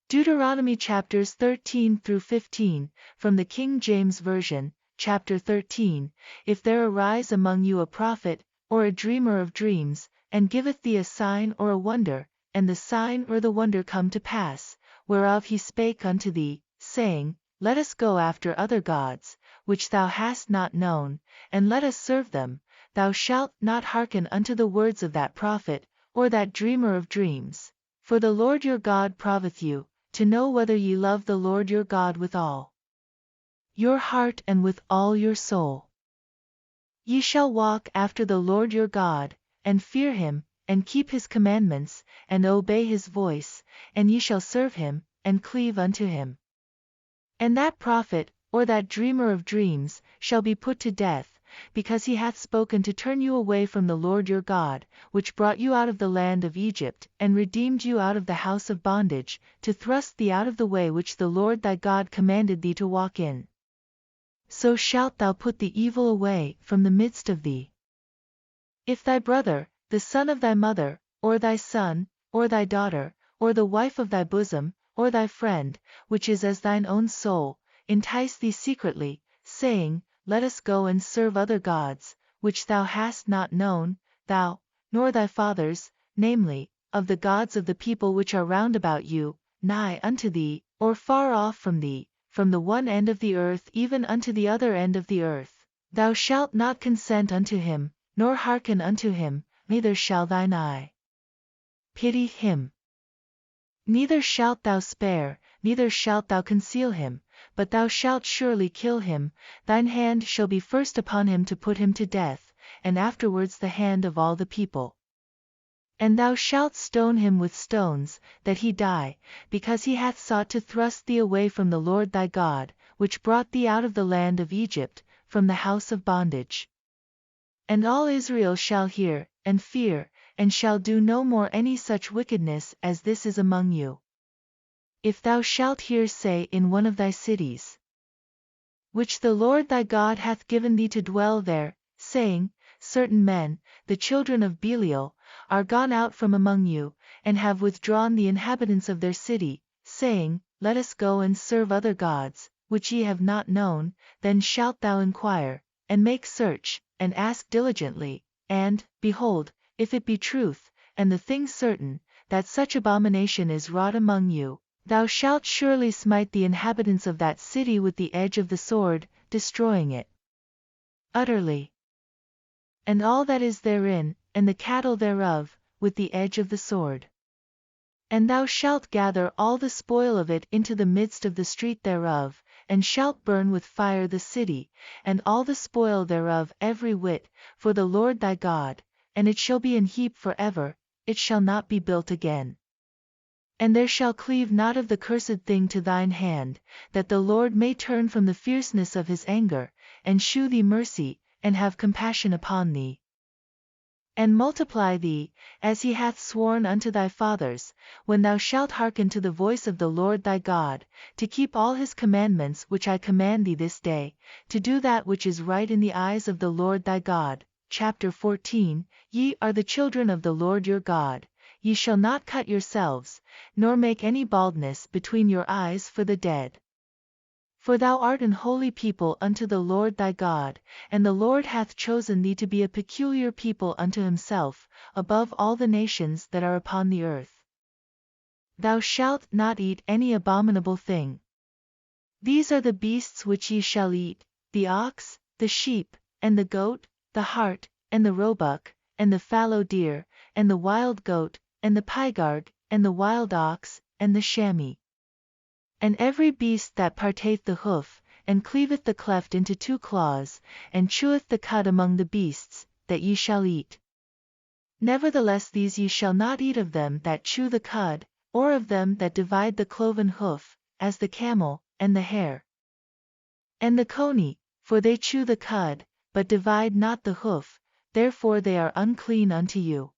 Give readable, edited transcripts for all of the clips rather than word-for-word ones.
Deuteronomy chapters 13 through 15, from the King James Version, chapter 13. If there arise among you a prophet, or a dreamer of dreams, and giveth thee a sign or a wonder, and the sign or the wonder come to pass, whereof he spake unto thee, saying, Let us go after other gods, which thou hast not known, and let us serve them, thou shalt not hearken unto the words of that prophet, or that dreamer of dreams. For the Lord your God proveth you, to know whether ye love the Lord your God with all your heart and with all your soul. Ye shall walk after the Lord your God, and fear him, and keep his commandments, and obey his voice, and ye shall serve him, and cleave unto him. And that prophet, or that dreamer of dreams, shall be put to death, because he hath spoken to turn you away from the Lord your God, which brought you out of the land of Egypt, and redeemed you out of the house of bondage, to thrust thee out of the way which the Lord thy God commanded thee to walk in. So shalt thou put the evil away from the midst of thee. If thy brother, the son of thy mother, or thy son, or thy daughter, or the wife of thy bosom, or thy friend, which is as thine own soul, entice thee secretly, saying, Let us go and serve other gods, which thou hast not known, thou, nor thy fathers, namely, of the gods of the people which are round about you, nigh unto thee, or far off from thee, from the one end of the earth even unto the other end of the earth, thou shalt not consent unto him, nor hearken unto him, neither shall thine eye pity him. Neither shalt thou spare, neither shalt thou conceal him, but thou shalt surely kill him, thine hand shall be first upon him to put him to death, and afterwards the hand of all the people. And thou shalt stone him with stones, that he die, because he hath sought to thrust thee away from the Lord thy God, which brought thee out of the land of Egypt, from the house of bondage. And all Israel shall hear, and fear, and shall do no more any such wickedness as this is among you. If thou shalt hear say in one of thy cities, which the Lord thy God hath given thee to dwell there, saying, Certain men, the children of Belial, are gone out from among you, and have withdrawn the inhabitants of their city, saying, Let us go and serve other gods, which ye have not known, then shalt thou inquire, and make search, and ask diligently, and, behold, if it be truth, and the thing certain, that such abomination is wrought among you, thou shalt surely smite the inhabitants of that city with the edge of the sword, destroying it utterly, and all that is therein, and the cattle thereof, with the edge of the sword. And thou shalt gather all the spoil of it into the midst of the street thereof, and shalt burn with fire the city, and all the spoil thereof every whit, for the Lord thy God, and it shall be an heap forever, it shall not be built again. And there shall cleave not of the cursed thing to thine hand, that the Lord may turn from the fierceness of his anger, and shew thee mercy, and have compassion upon thee, and multiply thee, as he hath sworn unto thy fathers, when thou shalt hearken to the voice of the Lord thy God, to keep all his commandments which I command thee this day, to do that which is right in the eyes of the Lord thy God. Chapter 14. Ye are the children of the Lord your God. Ye shall not cut yourselves, nor make any baldness between your eyes for the dead. For thou art an holy people unto the Lord thy God, and the Lord hath chosen thee to be a peculiar people unto himself, above all the nations that are upon the earth. Thou shalt not eat any abominable thing. These are the beasts which ye shall eat, the ox, the sheep, and the goat, the hart, and the roebuck, and the fallow deer, and the wild goat, and the pygarg, and the wild ox, and the chamois. And every beast that parteth the hoof, and cleaveth the cleft into two claws, and cheweth the cud among the beasts, that ye shall eat. Nevertheless these ye shall not eat of them that chew the cud, or of them that divide the cloven hoof, as the camel, and the hare, and the coney, for they chew the cud, but divide not the hoof, therefore they are unclean unto you.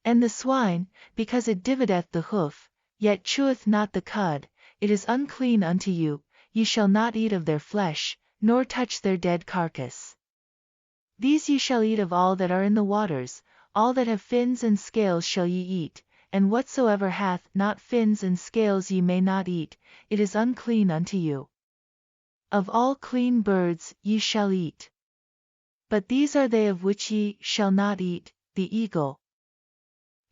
And the swine, because it divideth the hoof, yet cheweth not the cud, it is unclean unto you, ye shall not eat of their flesh, nor touch their dead carcass. These ye shall eat of all that are in the waters, all that have fins and scales shall ye eat, and whatsoever hath not fins and scales ye may not eat, it is unclean unto you. Of all clean birds ye shall eat. But these are they of which ye shall not eat, the eagle,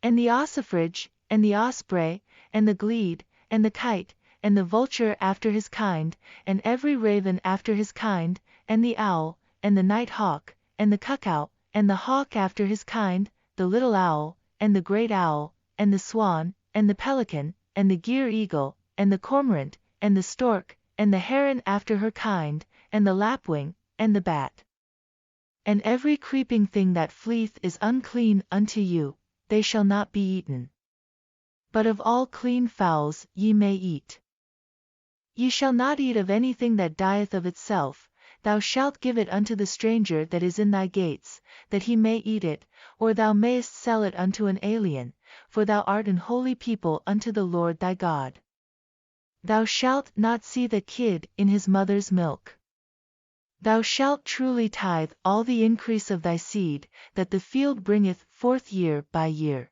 and the ossifrage, and the osprey, and the glede, and the kite, and the vulture after his kind, and every raven after his kind, and the owl, and the night hawk, and the cuckoo, and the hawk after his kind, the little owl, and the great owl, and the swan, and the pelican, and the gier eagle, and the cormorant, and the stork, and the heron after her kind, and the lapwing, and the bat. And every creeping thing that fleeth is unclean unto you, they shall not be eaten. But of all clean fowls ye may eat. Ye shall not eat of anything that dieth of itself, thou shalt give it unto the stranger that is in thy gates, that he may eat it, or thou mayest sell it unto an alien, for thou art an holy people unto the Lord thy God. Thou shalt not see the kid in his mother's milk. Thou shalt truly tithe all the increase of thy seed, that the field bringeth forth year by year.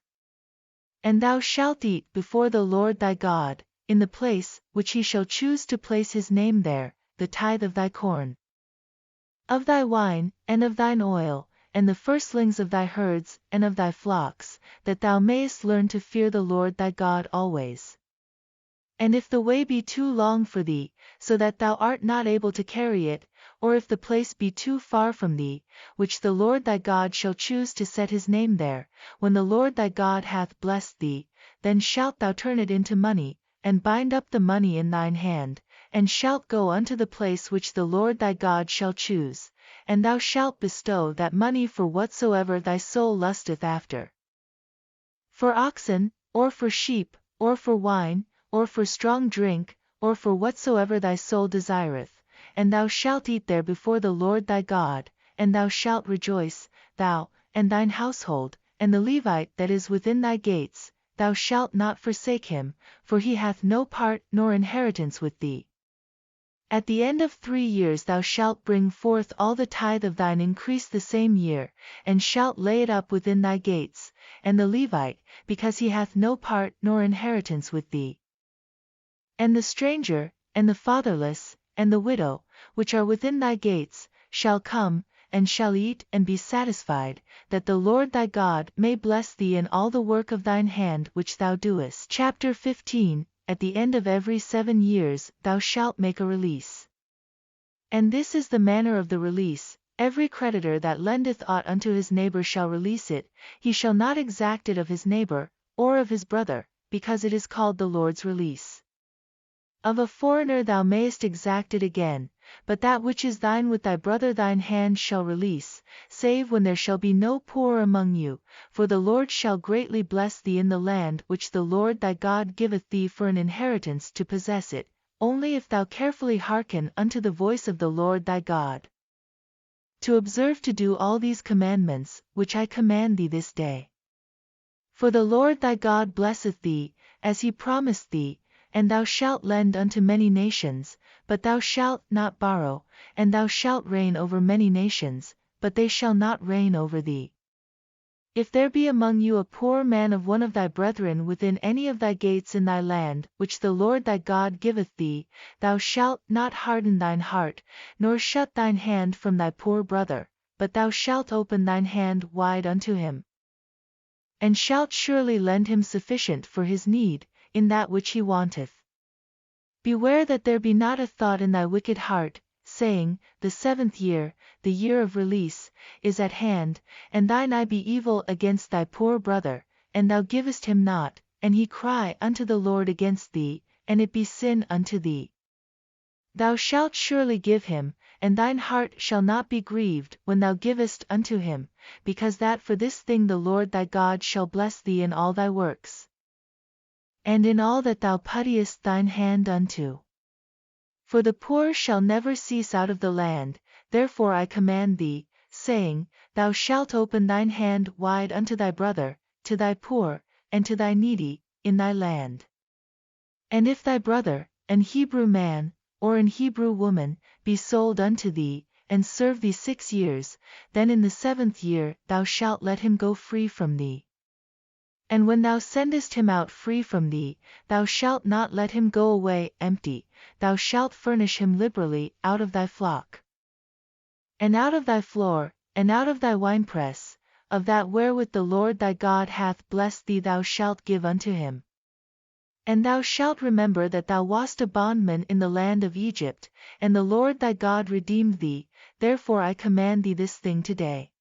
And thou shalt eat before the Lord thy God, in the place which he shall choose to place his name there, the tithe of thy corn, of thy wine, and of thine oil, and the firstlings of thy herds and of thy flocks, that thou mayest learn to fear the Lord thy God always. And if the way be too long for thee, so that thou art not able to carry it, or if the place be too far from thee, which the Lord thy God shall choose to set his name there, when the Lord thy God hath blessed thee, then shalt thou turn it into money, and bind up the money in thine hand, and shalt go unto the place which the Lord thy God shall choose, and thou shalt bestow that money for whatsoever thy soul lusteth after. For oxen, or for sheep, or for wine, or for strong drink, or for whatsoever thy soul desireth, and thou shalt eat there before the Lord thy God, and thou shalt rejoice, thou, and thine household, and the Levite that is within thy gates, thou shalt not forsake him, for he hath no part nor inheritance with thee. At the end of 3 years thou shalt bring forth all the tithe of thine increase the same year, and shalt lay it up within thy gates, and the Levite, because he hath no part nor inheritance with thee. And the stranger, and the fatherless, and the widow, which are within thy gates, shall come, and shall eat and be satisfied, that the Lord thy God may bless thee in all the work of thine hand which thou doest. Chapter 15. At the end of every 7 years thou shalt make a release. And this is the manner of the release: every creditor that lendeth aught unto his neighbor shall release it, he shall not exact it of his neighbor, or of his brother, because it is called the Lord's release. Of a foreigner thou mayest exact it again, but that which is thine with thy brother thine hand shall release, save when there shall be no poor among you, for the Lord shall greatly bless thee in the land which the Lord thy God giveth thee for an inheritance to possess it, only if thou carefully hearken unto the voice of the Lord thy God, to observe to do all these commandments, which I command thee this day. For the Lord thy God blesseth thee, as he promised thee, and thou shalt lend unto many nations, but thou shalt not borrow, and thou shalt reign over many nations, but they shall not reign over thee. If there be among you a poor man of one of thy brethren within any of thy gates in thy land, which the Lord thy God giveth thee, thou shalt not harden thine heart, nor shut thine hand from thy poor brother, but thou shalt open thine hand wide unto him, and shalt surely lend him sufficient for his need, in that which he wanteth. Beware that there be not a thought in thy wicked heart, saying, the 7th year, the year of release, is at hand, and thine eye be evil against thy poor brother, and thou givest him not, and he cry unto the Lord against thee, and it be sin unto thee. Thou shalt surely give him, and thine heart shall not be grieved when thou givest unto him, because that for this thing the Lord thy God shall bless thee in all thy works, and in all that thou puttest thine hand unto. For the poor shall never cease out of the land, therefore I command thee, saying, thou shalt open thine hand wide unto thy brother, to thy poor, and to thy needy, in thy land. And if thy brother, an Hebrew man, or an Hebrew woman, be sold unto thee, and serve thee 6 years, then in the 7th year thou shalt let him go free from thee. And when thou sendest him out free from thee, thou shalt not let him go away empty, thou shalt furnish him liberally out of thy flock. And out of thy floor, and out of thy winepress, of that wherewith the Lord thy God hath blessed thee thou shalt give unto him. And thou shalt remember that thou wast a bondman in the land of Egypt, and the Lord thy God redeemed thee, therefore I command thee this thing today.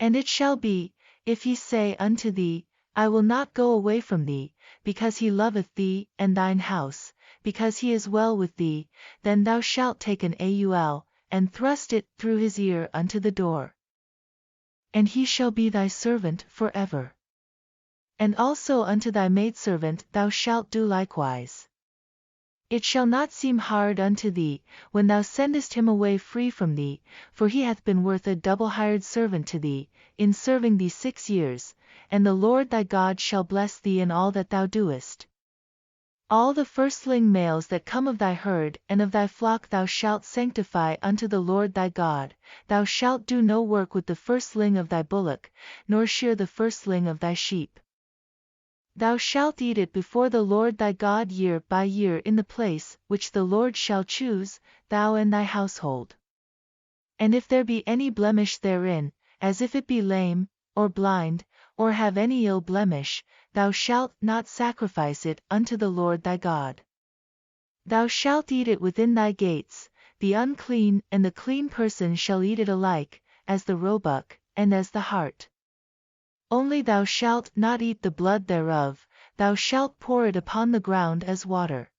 And it shall be, if he say unto thee, I will not go away from thee, because he loveth thee and thine house, because he is well with thee, then thou shalt take an aul, and thrust it through his ear unto the door. And he shall be thy servant for ever. And also unto thy maidservant thou shalt do likewise. It shall not seem hard unto thee, when thou sendest him away free from thee, for he hath been worth a double hired servant to thee, in serving thee 6 years, and the Lord thy God shall bless thee in all that thou doest. All the firstling males that come of thy herd and of thy flock thou shalt sanctify unto the Lord thy God, thou shalt do no work with the firstling of thy bullock, nor shear the firstling of thy sheep. Thou shalt eat it before the Lord thy God year by year in the place which the Lord shall choose, thou and thy household. And if there be any blemish therein, as if it be lame, or blind, or have any ill blemish, thou shalt not sacrifice it unto the Lord thy God. Thou shalt eat it within thy gates, the unclean and the clean person shall eat it alike, as the roebuck, and as the hart. Only thou shalt not eat the blood thereof, thou shalt pour it upon the ground as water.